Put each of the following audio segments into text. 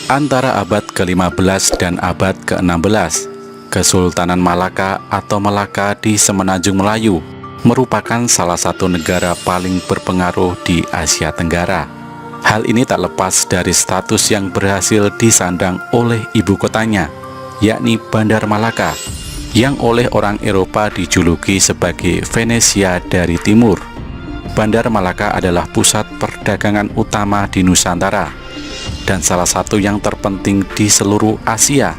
Antara abad ke-15 dan abad ke-16, Kesultanan Malaka atau Melaka di Semenanjung Melayu merupakan salah satu negara paling berpengaruh di Asia Tenggara. Hal ini tak lepas dari status yang berhasil disandang oleh ibu kotanya, yakni Bandar Malaka, yang oleh orang Eropa dijuluki sebagai Venesia dari Timur. Bandar Malaka adalah pusat perdagangan utama di Nusantara dan salah satu yang terpenting di seluruh Asia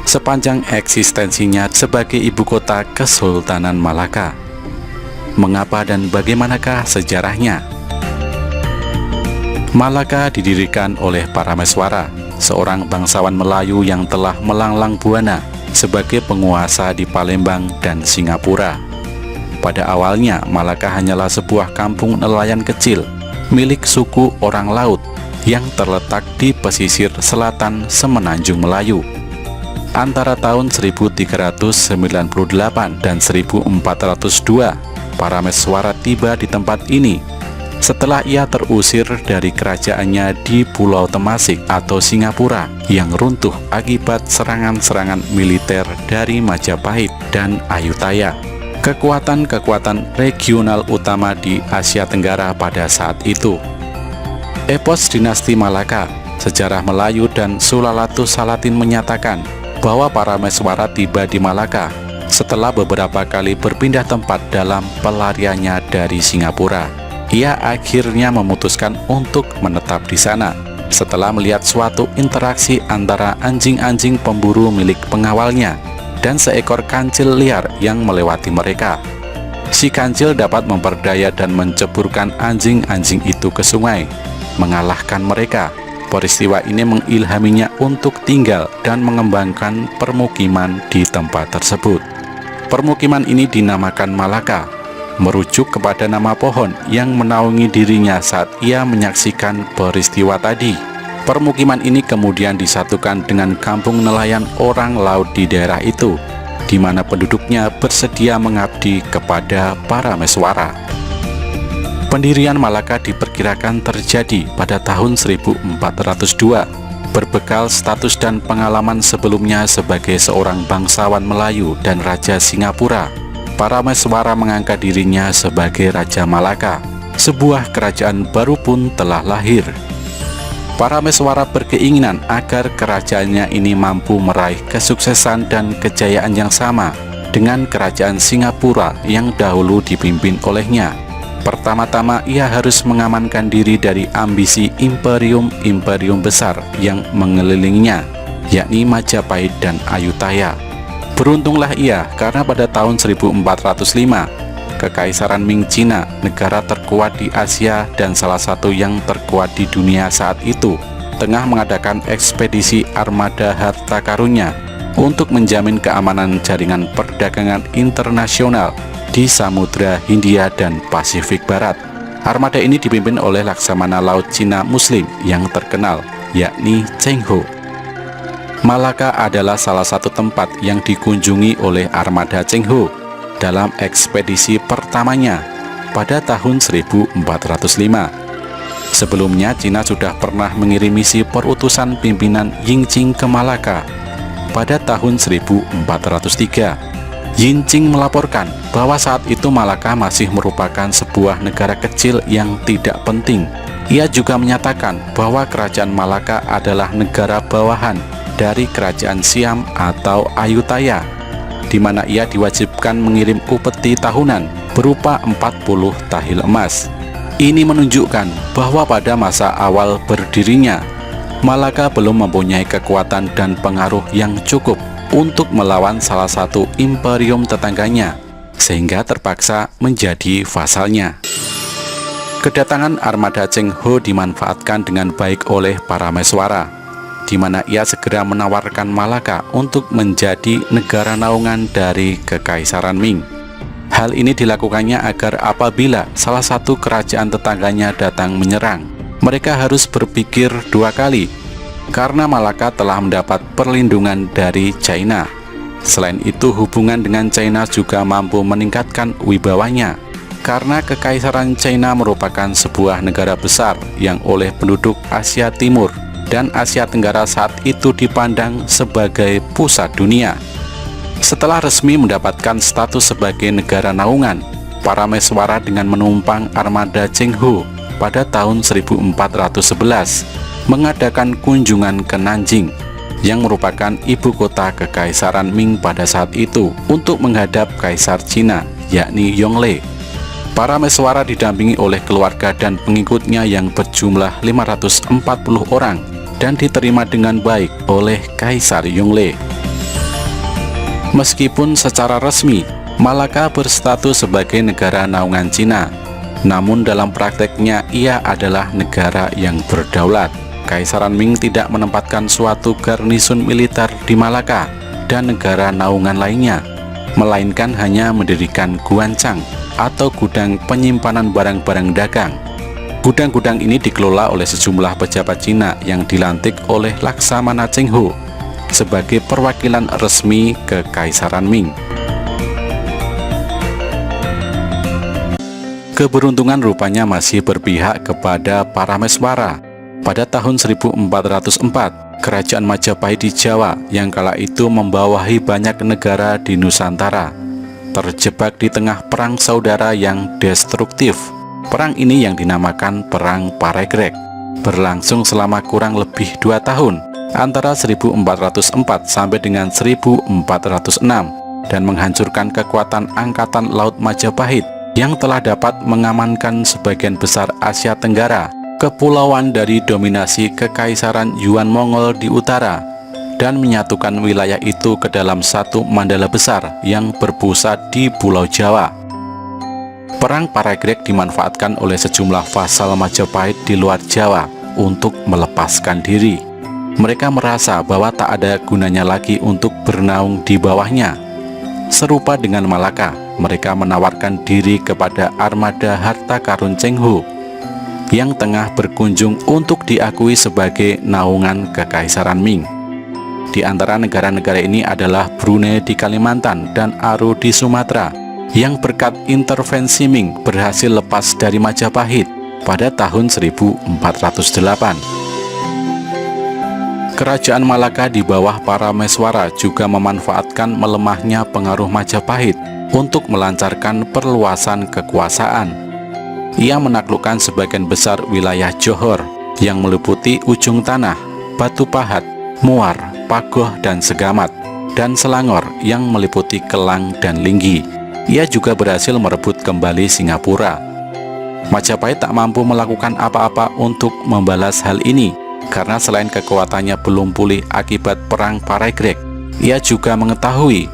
sepanjang eksistensinya sebagai ibu kota Kesultanan Malaka. Mengapa dan bagaimanakah sejarahnya? Malaka didirikan oleh Parameswara, seorang bangsawan Melayu yang telah melanglang buana sebagai penguasa di Palembang dan Singapura. Pada awalnya, Malaka hanyalah sebuah kampung nelayan kecil milik suku orang laut yang terletak di pesisir selatan Semenanjung Melayu. Antara tahun 1398 dan 1402, Parameswara tiba di tempat ini setelah ia terusir dari kerajaannya di Pulau Temasik atau Singapura yang runtuh akibat serangan-serangan militer dari Majapahit dan Ayutthaya, kekuatan-kekuatan regional utama di Asia Tenggara pada saat itu. Epos Dinasti Malaka, Sejarah Melayu dan Sulalatus Salatin menyatakan bahwa Parameswara tiba di Malaka setelah beberapa kali berpindah tempat dalam pelariannya dari Singapura. Ia akhirnya memutuskan untuk menetap di sana setelah melihat suatu interaksi antara anjing-anjing pemburu milik pengawalnya dan seekor kancil liar yang melewati mereka. Si kancil dapat memperdaya dan menceburkan anjing-anjing itu ke sungai, mengalahkan mereka. Peristiwa ini mengilhaminya untuk tinggal dan mengembangkan permukiman di tempat tersebut. Permukiman ini dinamakan Malaka, merujuk kepada nama pohon yang menaungi dirinya saat ia menyaksikan peristiwa tadi. Permukiman ini kemudian disatukan dengan kampung nelayan orang laut di daerah itu, di mana penduduknya bersedia mengabdi kepada Parameswara. Pendirian Malaka diperkirakan terjadi pada tahun 1402. Berbekal status dan pengalaman sebelumnya sebagai seorang bangsawan Melayu dan Raja Singapura, Parameswara mengangkat dirinya sebagai Raja Malaka. Sebuah kerajaan baru pun telah lahir. Parameswara berkeinginan agar kerajaannya ini mampu meraih kesuksesan dan kejayaan yang sama dengan kerajaan Singapura yang dahulu dipimpin olehnya. Pertama-tama ia harus mengamankan diri dari ambisi imperium-imperium besar yang mengelilinginya, yakni Majapahit dan Ayutthaya. Beruntunglah ia karena pada tahun 1405, Kekaisaran Ming Cina, negara terkuat di Asia dan salah satu yang terkuat di dunia saat itu, tengah mengadakan ekspedisi armada harta karunnya untuk menjamin keamanan jaringan perdagangan internasional di Samudra Hindia dan Pasifik Barat. Armada ini dipimpin oleh Laksamana Laut Cina Muslim yang terkenal, yakni Cheng Ho. Malaka adalah salah satu tempat yang dikunjungi oleh armada Cheng Ho dalam ekspedisi pertamanya pada tahun 1405. Sebelumnya, Cina sudah pernah mengirim misi perutusan pimpinan Yingqing ke Malaka pada tahun 1403. Yingqing melaporkan bahwa saat itu Malaka masih merupakan sebuah negara kecil yang tidak penting. Ia juga menyatakan bahwa kerajaan Malaka adalah negara bawahan dari kerajaan Siam atau Ayutthaya, di mana ia diwajibkan mengirim upeti tahunan berupa 40 tahil emas. Ini menunjukkan bahwa pada masa awal berdirinya, Malaka belum mempunyai kekuatan dan pengaruh yang cukup untuk melawan salah satu imperium tetangganya, sehingga terpaksa menjadi vasalnya. Kedatangan armada Cheng Ho dimanfaatkan dengan baik oleh Parameswara, di mana ia segera menawarkan Malaka untuk menjadi negara naungan dari Kekaisaran Ming. Hal ini dilakukannya agar apabila salah satu kerajaan tetangganya datang menyerang, mereka harus berpikir dua kali, karena Malaka telah mendapat perlindungan dari China. Selain itu, hubungan dengan China juga mampu meningkatkan wibawanya, karena Kekaisaran China merupakan sebuah negara besar yang oleh penduduk Asia Timur dan Asia Tenggara saat itu dipandang sebagai pusat dunia. Setelah resmi mendapatkan status sebagai negara naungan, Parameswara dengan menumpang armada Chenghu pada tahun 1411 mengadakan kunjungan ke Nanjing yang merupakan ibu kota Kekaisaran Ming pada saat itu untuk menghadap Kaisar Cina, yakni Yongle. Parameswara didampingi oleh keluarga dan pengikutnya yang berjumlah 540 orang dan diterima dengan baik oleh Kaisar Yongle. Meskipun secara resmi Malaka berstatus sebagai negara naungan Cina, namun dalam prakteknya ia adalah negara yang berdaulat. Kaisaran Ming tidak menempatkan suatu garnison militer di Malaka dan negara naungan lainnya, melainkan hanya mendirikan guancang atau gudang penyimpanan barang-barang dagang. Gudang-gudang ini dikelola oleh sejumlah pejabat Cina yang dilantik oleh Laksamana Chenghu sebagai perwakilan resmi Kekaisaran Ming. Keberuntungan rupanya masih berpihak kepada Parameswara. Pada tahun 1404, Kerajaan Majapahit di Jawa yang kala itu membawahi banyak negara di Nusantara terjebak di tengah perang saudara yang destruktif. Perang ini yang dinamakan Perang Paregreg berlangsung selama kurang lebih 2 tahun antara 1404 sampai dengan 1406 dan menghancurkan kekuatan Angkatan Laut Majapahit yang telah dapat mengamankan sebagian besar Asia Tenggara, kepulauan dari dominasi Kekaisaran Yuan Mongol di utara, dan menyatukan wilayah itu ke dalam satu mandala besar yang berpusat di Pulau Jawa. Perang Paregreg dimanfaatkan oleh sejumlah vasal Majapahit di luar Jawa untuk melepaskan diri. Mereka merasa bahwa tak ada gunanya lagi untuk bernaung di bawahnya. Serupa dengan Malaka, mereka menawarkan diri kepada armada harta karun Chenghu yang tengah berkunjung untuk diakui sebagai naungan Kekaisaran Ming. Di antara negara-negara ini adalah Brunei di Kalimantan dan Aru di Sumatera, yang berkat intervensi Ming berhasil lepas dari Majapahit pada tahun 1408. Kerajaan Malaka di bawah Parameswara juga memanfaatkan melemahnya pengaruh Majapahit untuk melancarkan perluasan kekuasaan. Ia menaklukkan sebagian besar wilayah Johor yang meliputi Ujung Tanah, Batu Pahat, Muar, Pagoh dan Segamat, dan Selangor yang meliputi Kelang dan Linggi. Ia juga berhasil merebut kembali Singapura. Majapahit tak mampu melakukan apa-apa untuk membalas hal ini, karena selain kekuatannya belum pulih akibat Perang Paregreg, ia juga mengetahui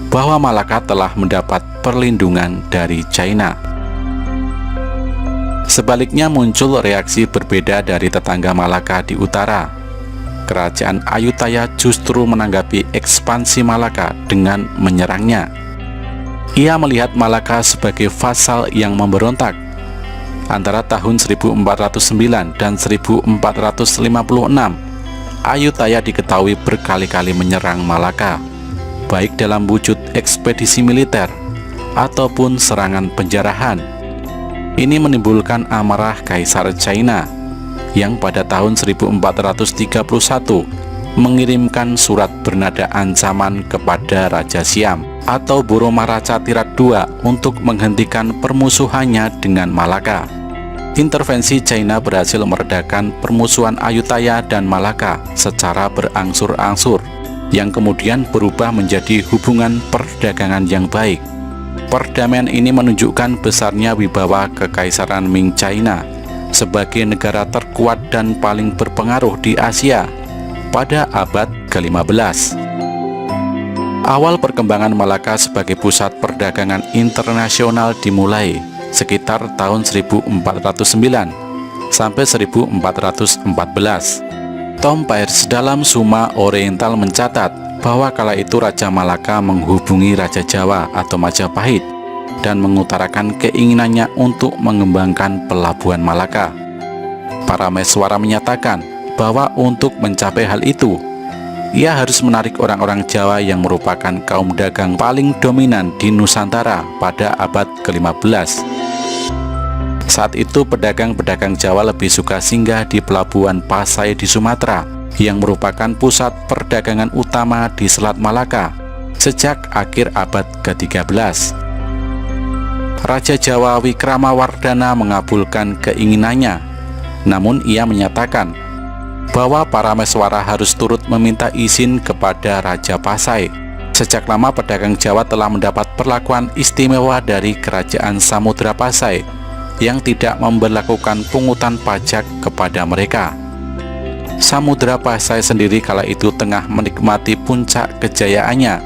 bahwa Malaka telah mendapat perlindungan dari China. Sebaliknya muncul reaksi berbeda dari tetangga Malaka di utara. Kerajaan Ayutthaya justru menanggapi ekspansi Malaka dengan menyerangnya. Ia melihat Malaka sebagai vasal yang memberontak. Antara tahun 1409 dan 1456, Ayutthaya diketahui berkali-kali menyerang Malaka, baik dalam wujud ekspedisi militer ataupun serangan penjarahan. Ini menimbulkan amarah Kaisar China yang pada tahun 1431 mengirimkan surat bernada ancaman kepada Raja Siam atau Boromaraca Tirat II untuk menghentikan permusuhannya dengan Malaka. Intervensi China berhasil meredakan permusuhan Ayutthaya dan Malaka secara berangsur-angsur, yang kemudian berubah menjadi hubungan perdagangan yang baik. Perdamaian ini menunjukkan besarnya wibawa Kekaisaran Ming China sebagai negara terkuat dan paling berpengaruh di Asia pada abad ke-15. Awal perkembangan Malaka sebagai pusat perdagangan internasional dimulai sekitar tahun 1409 sampai 1414. Tom Peirce dalam Suma Oriental mencatat bahwa kala itu Raja Malaka menghubungi Raja Jawa atau Majapahit dan mengutarakan keinginannya untuk mengembangkan pelabuhan Malaka. Parameswara menyatakan bahwa untuk mencapai hal itu, ia harus menarik orang-orang Jawa yang merupakan kaum dagang paling dominan di Nusantara pada abad ke-15. Saat itu pedagang-pedagang Jawa lebih suka singgah di pelabuhan Pasai di Sumatera, yang merupakan pusat perdagangan utama di Selat Malaka sejak akhir abad ke-13. Raja Jawa Wikramawardhana mengabulkan keinginannya, namun ia menyatakan bahwa Parameswara harus turut meminta izin kepada Raja Pasai. Sejak lama pedagang Jawa telah mendapat perlakuan istimewa dari Kerajaan Samudra Pasai yang tidak memberlakukan pungutan pajak kepada mereka. Samudra Pasai sendiri kala itu tengah menikmati puncak kejayaannya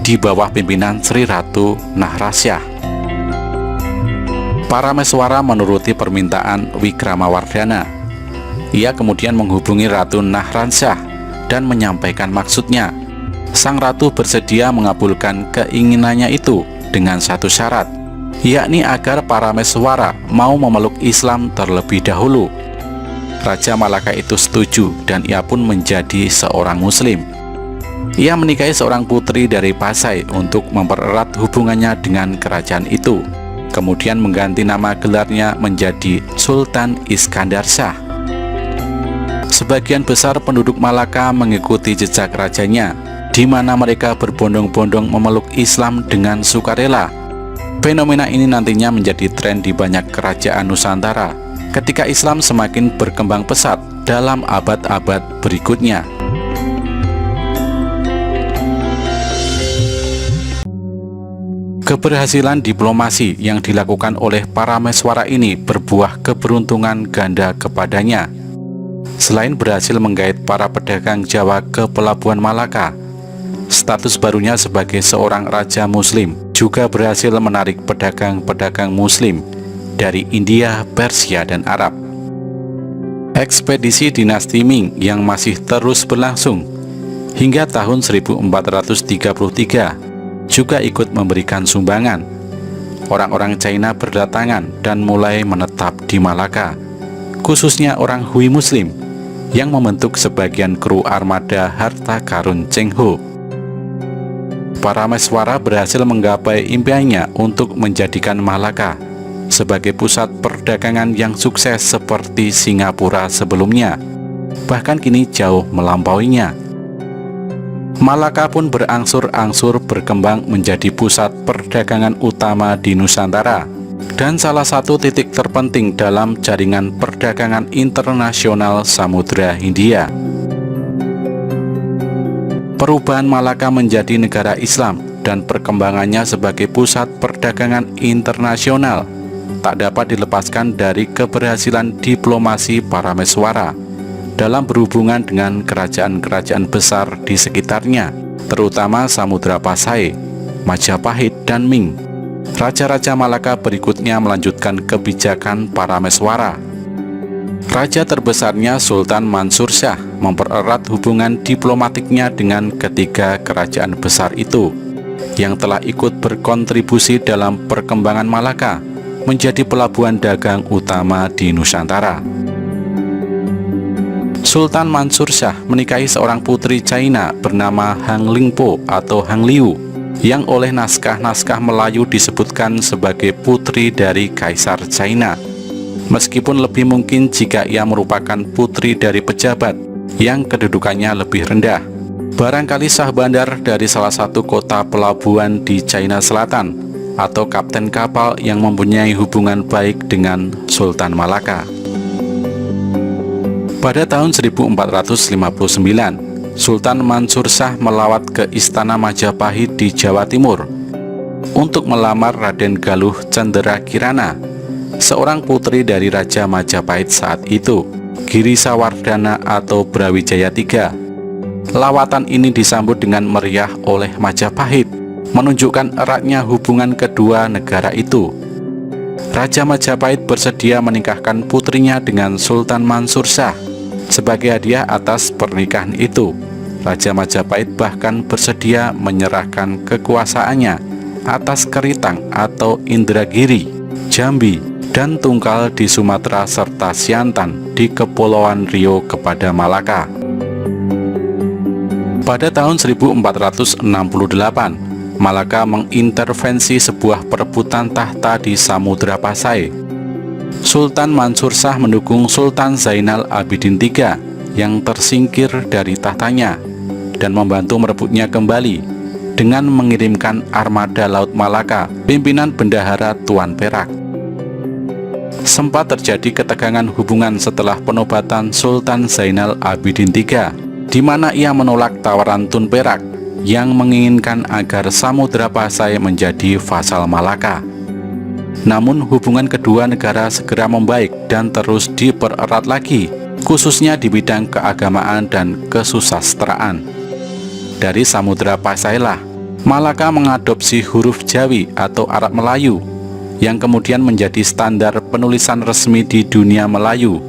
di bawah pimpinan Sri Ratu Nahrasya. Parameswara menuruti permintaan Wikramawardhana. Ia kemudian menghubungi Ratu Nahrasya dan menyampaikan maksudnya. Sang ratu bersedia mengabulkan keinginannya itu dengan satu syarat, yakni agar Parameswara mau memeluk Islam terlebih dahulu. Raja Malaka itu setuju dan ia pun menjadi seorang Muslim. Ia menikahi seorang putri dari Pasai untuk mempererat hubungannya dengan kerajaan itu. Kemudian mengganti nama gelarnya menjadi Sultan Iskandar Shah. Sebagian besar penduduk Malaka mengikuti jejak rajanya, di mana mereka berbondong-bondong memeluk Islam dengan sukarela. Fenomena ini nantinya menjadi tren di banyak kerajaan Nusantara ketika Islam semakin berkembang pesat dalam abad-abad berikutnya. Keberhasilan diplomasi yang dilakukan oleh Parameswara ini berbuah keberuntungan ganda kepadanya. Selain berhasil menggait para pedagang Jawa ke pelabuhan Malaka, status barunya sebagai seorang raja Muslim juga berhasil menarik pedagang-pedagang Muslim dari India, Persia, dan Arab. Ekspedisi dinasti Ming yang masih terus berlangsung hingga tahun 1433 juga ikut memberikan sumbangan. Orang-orang China berdatangan dan mulai menetap di Malaka, khususnya orang Hui Muslim yang membentuk sebagian kru armada harta karun Cheng Ho. Parameswara berhasil menggapai impiannya untuk menjadikan Malaka sebagai pusat perdagangan yang sukses seperti Singapura sebelumnya, bahkan kini jauh melampauinya. Malaka pun berangsur-angsur berkembang menjadi pusat perdagangan utama di Nusantara dan salah satu titik terpenting dalam jaringan perdagangan internasional Samudra Hindia. Perubahan Malaka menjadi negara Islam dan perkembangannya sebagai pusat perdagangan internasional tak dapat dilepaskan dari keberhasilan diplomasi Parameswara dalam berhubungan dengan kerajaan-kerajaan besar di sekitarnya, terutama Samudra Pasai, Majapahit, dan Ming. Raja-raja Malaka berikutnya melanjutkan kebijakan Parameswara. Raja terbesarnya Sultan Mansur Shah mempererat hubungan diplomatiknya dengan ketiga kerajaan besar itu, yang telah ikut berkontribusi dalam perkembangan Malaka menjadi pelabuhan dagang utama di Nusantara. Sultan Mansur Shah menikahi seorang putri China bernama Hang Lingpo atau Hang Liu, yang oleh naskah-naskah Melayu disebutkan sebagai putri dari Kaisar China, meskipun lebih mungkin jika ia merupakan putri dari pejabat yang kedudukannya lebih rendah, barangkali sah bandar dari salah satu kota pelabuhan di China Selatan, atau kapten kapal yang mempunyai hubungan baik dengan Sultan Malaka. Pada tahun 1459, Sultan Mansur Shah melawat ke Istana Majapahit di Jawa Timur untuk melamar Raden Galuh Cenderakirana, seorang putri dari Raja Majapahit saat itu, Girisawardhana atau Brawijaya III. Lawatan ini disambut dengan meriah oleh Majapahit, menunjukkan eratnya hubungan kedua negara itu. Raja Majapahit bersedia menikahkan putrinya dengan Sultan Mansur Shah. Sebagai hadiah atas pernikahan itu, Raja Majapahit bahkan bersedia menyerahkan kekuasaannya atas Keritang atau Indragiri, Jambi, dan Tungkal di Sumatera serta Siantan di Kepulauan Riau kepada Malaka. Pada tahun 1468, Malaka mengintervensi sebuah perebutan tahta di Samudra Pasai. Sultan Mansur Shah mendukung Sultan Zainal Abidin III yang tersingkir dari tahtanya dan membantu merebutnya kembali dengan mengirimkan armada Laut Malaka pimpinan Bendahara Tuan Perak. Sempat terjadi ketegangan hubungan setelah penobatan Sultan Zainal Abidin III, di mana ia menolak tawaran Tun Perak yang menginginkan agar Samudra Pasai menjadi vasal Malaka. Namun hubungan kedua negara segera membaik dan terus dipererat lagi, khususnya di bidang keagamaan dan kesusastraan. Dari Samudra Pasailah, Malaka mengadopsi huruf Jawi atau Arab Melayu, yang kemudian menjadi standar penulisan resmi di dunia Melayu,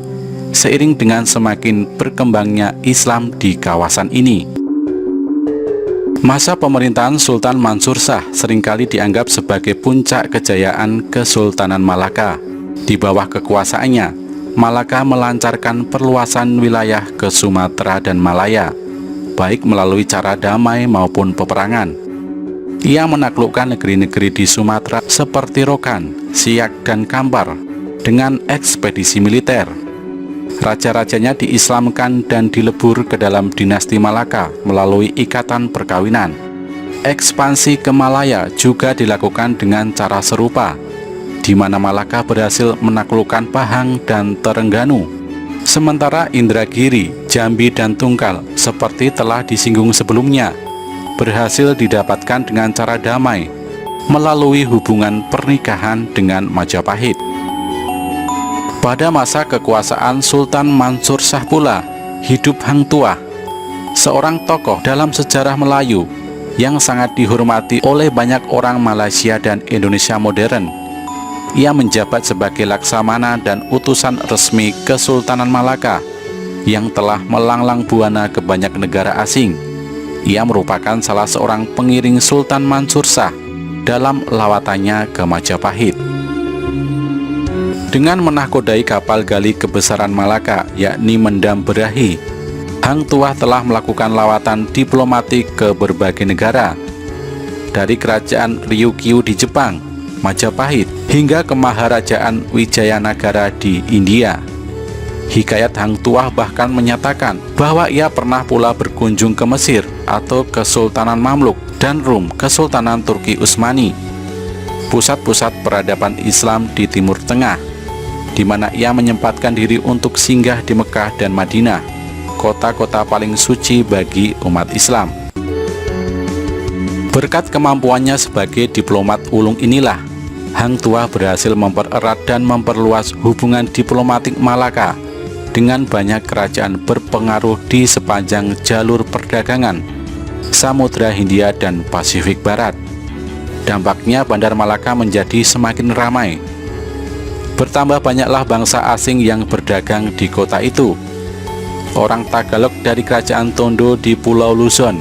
seiring dengan semakin berkembangnya Islam di kawasan ini. Masa pemerintahan Sultan Mansur Shah seringkali dianggap sebagai puncak kejayaan Kesultanan Malaka. Di bawah kekuasaannya, Malaka melancarkan perluasan wilayah ke Sumatera dan Malaya, baik melalui cara damai maupun peperangan. Ia menaklukkan negeri-negeri di Sumatera seperti Rokan, Siak, dan Kampar dengan ekspedisi militer. Raja-rajanya diislamkan dan dilebur ke dalam dinasti Malaka melalui ikatan perkawinan. Ekspansi ke Malaya juga dilakukan dengan cara serupa, di mana Malaka berhasil menaklukkan Pahang dan Terengganu. Sementara Indragiri, Jambi, dan Tungkal, seperti telah disinggung sebelumnya, berhasil didapatkan dengan cara damai melalui hubungan pernikahan dengan Majapahit. Pada masa kekuasaan Sultan Mansur Shah pula hidup Hang Tuah, seorang tokoh dalam sejarah Melayu yang sangat dihormati oleh banyak orang Malaysia dan Indonesia modern. Ia menjabat sebagai laksamana dan utusan resmi Kesultanan Malaka yang telah melanglang buana ke banyak negara asing. Ia merupakan salah seorang pengiring Sultan Mansur Shah dalam lawatannya ke Majapahit. Dengan menahkodai kapal gali kebesaran Malaka, yakni Mendam Berahi, Hang Tuah telah melakukan lawatan diplomatik ke berbagai negara, dari kerajaan Ryukyu di Jepang, Majapahit, hingga ke Maharajaan Wijayanagara di India. Hikayat Hang Tuah bahkan menyatakan bahwa ia pernah pula berkunjung ke Mesir atau Kesultanan Mamluk dan Rum, Kesultanan Turki Utsmani, pusat-pusat peradaban Islam di Timur Tengah, di mana ia menyempatkan diri untuk singgah di Mekah dan Madinah, kota-kota paling suci bagi umat Islam. Berkat kemampuannya sebagai diplomat ulung inilah, Hang Tuah berhasil mempererat dan memperluas hubungan diplomatik Malaka dengan banyak kerajaan berpengaruh di sepanjang jalur perdagangan Samudra Hindia dan Pasifik Barat. Dampaknya Bandar Malaka menjadi semakin ramai. Bertambah banyaklah bangsa asing yang berdagang di kota itu. Orang Tagalog dari Kerajaan Tondo di Pulau Luzon,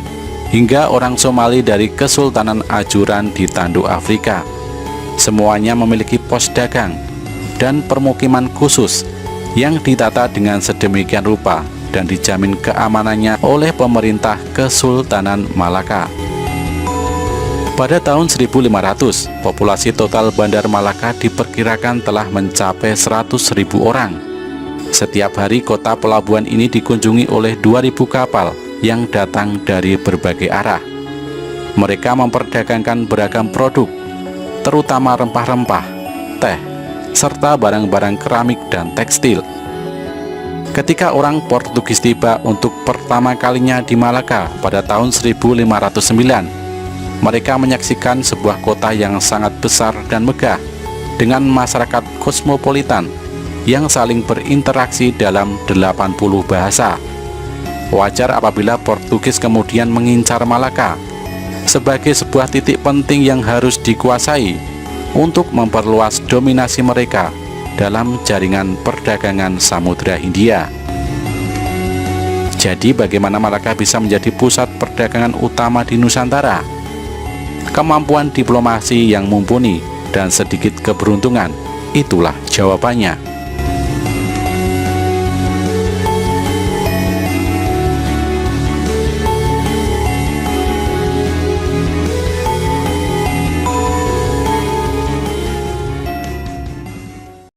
hingga orang Somali dari Kesultanan Ajuran di Tanduk Afrika. Semuanya memiliki pos dagang dan permukiman khusus yang ditata dengan sedemikian rupa dan dijamin keamanannya oleh pemerintah Kesultanan Malaka. Pada tahun 1500, populasi total Bandar Malaka diperkirakan telah mencapai 100.000 orang. Setiap hari kota pelabuhan ini dikunjungi oleh 2.000 kapal yang datang dari berbagai arah. Mereka memperdagangkan beragam produk, terutama rempah-rempah, teh, serta barang-barang keramik dan tekstil. Ketika orang Portugis tiba untuk pertama kalinya di Malaka pada tahun 1509, mereka menyaksikan sebuah kota yang sangat besar dan megah, dengan masyarakat kosmopolitan yang saling berinteraksi dalam 80 bahasa. Wajar apabila Portugis kemudian mengincar Malaka sebagai sebuah titik penting yang harus dikuasai untuk memperluas dominasi mereka dalam jaringan perdagangan Samudra Hindia. Jadi bagaimana Malaka bisa menjadi pusat perdagangan utama di Nusantara? Kemampuan diplomasi yang mumpuni dan sedikit keberuntungan, itulah jawabannya.